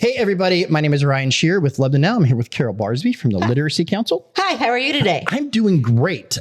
Hey, everybody. My name is Ryan Sherrer with Lebanon Now. I'm here with Carol Barsby from the Literacy Council. Hi, how are you today? I'm doing great.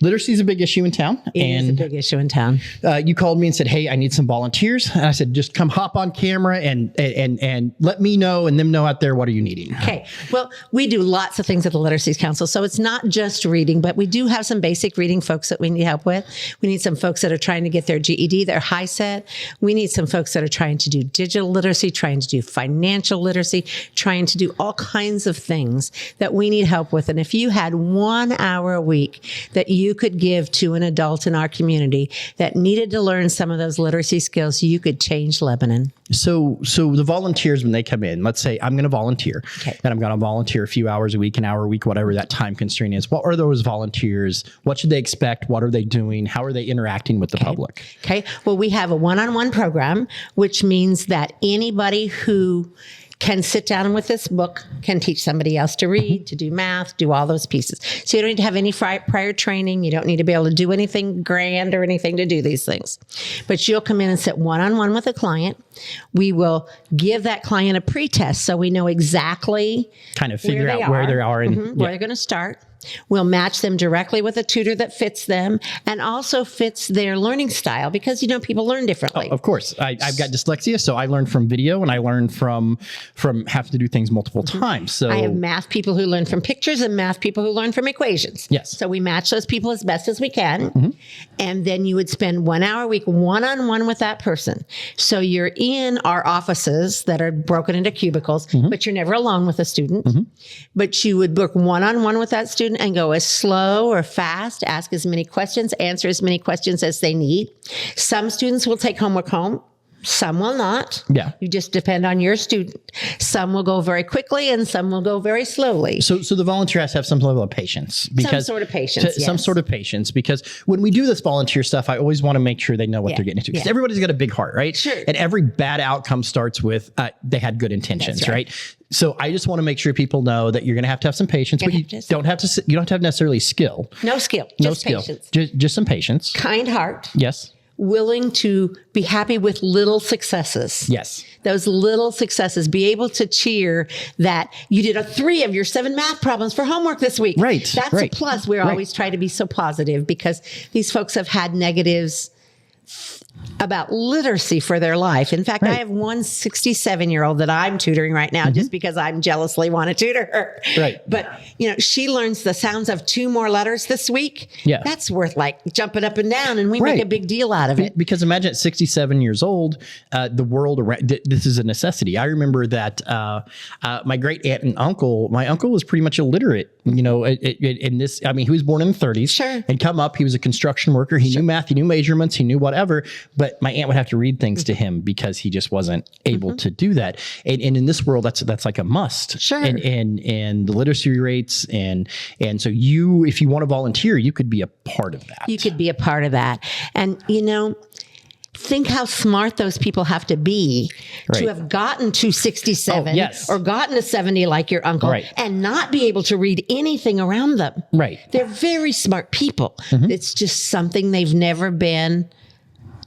Literacy is a big issue in town. It is a big issue in town. You called me and said, hey, I need some volunteers. And I said, just come hop on camera and let me know and them know out there, what are you needing? Okay. Well, we do lots of things at the Literacy Council. So it's not just reading, but we do have some basic reading folks that we need help with. We need some folks that are trying to get their GED, their HiSET. We need some folks that are trying to do digital literacy, trying to do financial literacy, trying to do all kinds of things that we need help with. And if you had 1 hour a week that you could give to an adult in our community that needed to learn some of those literacy skills, you could change Lebanon. So the volunteers, when they come in, let's say I'm going to volunteer, Okay. and I'm going to volunteer a few hours a week, an hour a week, whatever that time constraint is. What are those volunteers? What should they expect? What are they doing? How are they interacting with the public? Okay. Well, we have a one-on-one program, which means that anybody who can sit down with this book can teach somebody else to read, to do math, do all those pieces. So you don't need to have any prior training. You don't need to be able to do anything grand or anything to do these things. But you'll come in and sit one-on-one with a client. We will give that client a pre-test so we know exactly Kind of figure out where they are and where they're going to start. We'll match them directly with a tutor that fits them and also fits their learning style because, people learn differently. Of course. I've got dyslexia, so I learn from video and I learn from having to do things multiple times. So I have math people who learn from pictures and math people who learn from equations. Yes. So we match those people as best as we can. And then you would spend 1 hour a week one-on-one with that person. So you're in our offices that are broken into cubicles, but you're never alone with a student. But you would book one-on-one with that student and go as slow or fast, ask as many questions, answer as many questions as they need. Some students will take homework home. Some will not. Yeah. You just depend on your student. Some will go very quickly and some will go very slowly. So the volunteer has to have some level of patience. Because Some sort of patience, Some yes. sort of patience. Because when we do this volunteer stuff, I always want to make sure they know what they're getting into. Because everybody's got a big heart, right? Sure. And every bad outcome starts with they had good intentions, That's right. So I just want to make sure people know that you're going to have some patience, but you don't have to have necessarily skill. No skill. No Just skill. patience. Just some patience. Kind heart. Yes. Willing to be happy with little successes. Yes. Those little successes. Be able to cheer that you did 3 of your 7 math problems for homework this week. Right. That's a plus. We're always trying to be so positive because these folks have had negatives about literacy for their life. In fact, I have one 67-year-old that I'm tutoring right now just because I'm jealously want to tutor her. Right. But, she learns the sounds of 2 more letters this week. Yeah. That's worth jumping up and down, and we make a big deal out of it. Because imagine at 67 years old, the world around, this is a necessity. I remember that my great aunt and uncle, my uncle was pretty much illiterate, in this, he was born in the 30s. Sure. And come up, he was a construction worker. He knew math, he knew measurements, he knew whatever, but my aunt would have to read things to him because he just wasn't able to do that. And in this world, that's like a must. Sure. And the literacy rates and so if you want to volunteer, you could be a part of that. You could be a part of that. And, think how smart those people have to be to have gotten to 67 or gotten to 70 like your uncle and not be able to read anything around them. Right. They're very smart people. It's just something they've never been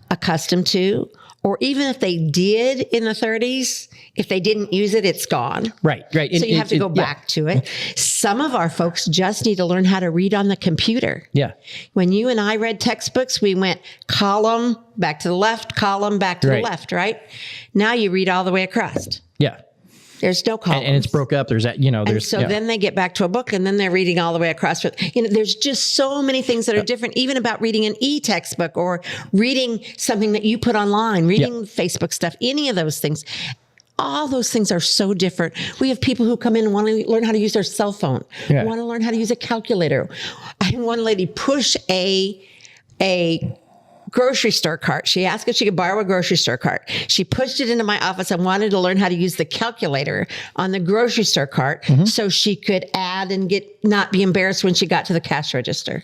accustomed to. Or even if they did in the 30s, if they didn't use it, it's gone. Right. So you have to go back to it. Mm-hmm. Some of our folks just need to learn how to read on the computer. Yeah. When you and I read textbooks, we went column, back to the left, column, back to the left, right? Now you read all the way across. Yeah. There's no columns. And it's broke up. There's that, there's. And so then they get back to a book and then they're reading all the way across. There's just so many things that are different, even about reading an e-textbook or reading something that you put online, reading Facebook stuff, any of those things. All those things are so different. We have people who come in and want to learn how to use their cell phone, want to learn how to use a calculator. I had one lady push a grocery store cart. She asked if she could borrow a grocery store cart. She pushed it into my office and wanted to learn how to use the calculator on the grocery store cart so she could add and get, not be embarrassed when she got to the cash register?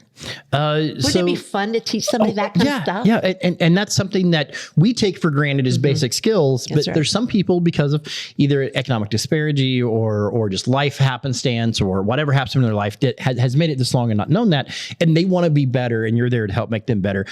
Wouldn't it be fun to teach somebody that kind of stuff? Yeah, and that's something that we take for granted as basic skills. But there's some people, because of either economic disparity or just life happenstance or whatever happens in their life, that has made it this long and not known that, and they want to be better, and you're there to help make them better.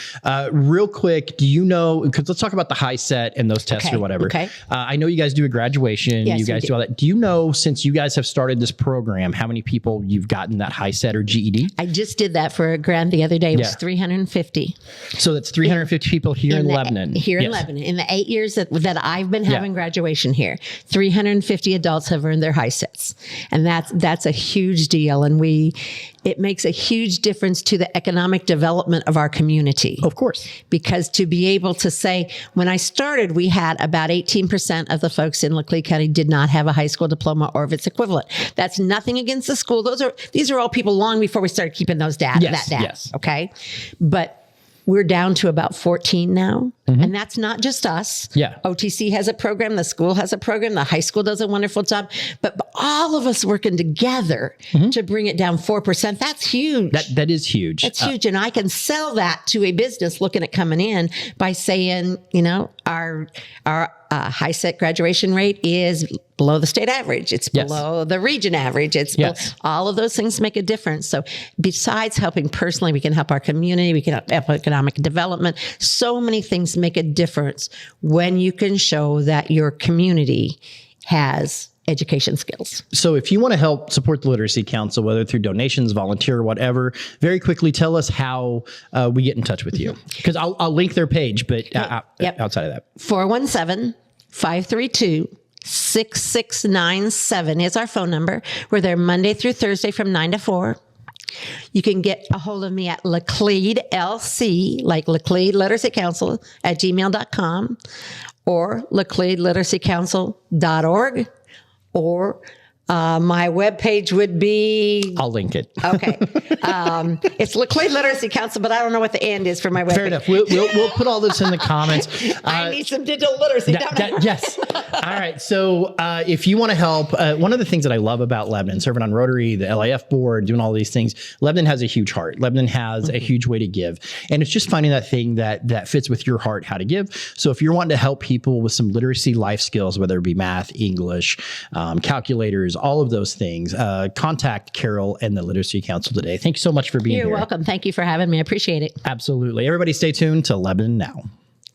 Real quick, do you know? Because let's talk about the HiSET and those tests or whatever. Okay. I know you guys do a graduation. Yes, you guys do all that. Do you know, since you guys have started this program, how many people you've gotten that HiSET or GED? I just did that for a grant the other day. It was 350. So that's 350 people here in Lebanon. Here in Lebanon. In the 8 years that I've been having graduation here, 350 adults have earned their HiSETs. And that's a huge deal. And it makes a huge difference to the economic development of our community. Of course. Because to be able to say, when I started, we had about 18% of the folks in Laclede County did not have a high school diploma or of its equivalent. That's nothing against the school. These are all people long before we started keeping those data. Yes. Okay. But we're down to about 14 now. And that's not just us. Yeah. OTC has a program. The school has a program. The high school does a wonderful job. But all of us working together to bring it down 4%, that's huge. That is huge. That's huge. And I can sell that to a business looking at coming in by saying, our HiSET graduation rate is below the state average. It's below the region average. It's all of those things make a difference. So besides helping personally, we can help our community. We can help economic development. So many things make a difference when you can show that your community has education skills. So if you want to help support the Literacy Council, whether through donations, volunteer, or whatever, very quickly tell us how we get in touch with you. Because I'll link their page, but outside of that. 417-532-6697 is our phone number. We're there Monday through Thursday from 9 to 4. You can get a hold of me at Laclede LC, like Laclede Literacy Council at gmail.com, or LacledeLiteracyCouncil.org, or my webpage would be... I'll link it. Okay. It's Laclede Literacy Council, but I don't know what the end is for my webpage. Fair enough. We'll put all this in the comments. I need some digital literacy. Yes. All right. So if you want to help, one of the things that I love about Lebanon, serving on Rotary, the LIF board, doing all these things, Lebanon has a huge heart. Lebanon has a huge way to give. And it's just finding that thing that fits with your heart, how to give. So if you're wanting to help people with some literacy life skills, whether it be math, English, calculators, all of those things, contact Carol and the Literacy Council today. Thank you so much for being here. You're welcome. Thank you for having me. I appreciate it. Absolutely. Everybody stay tuned to Lebanon Now.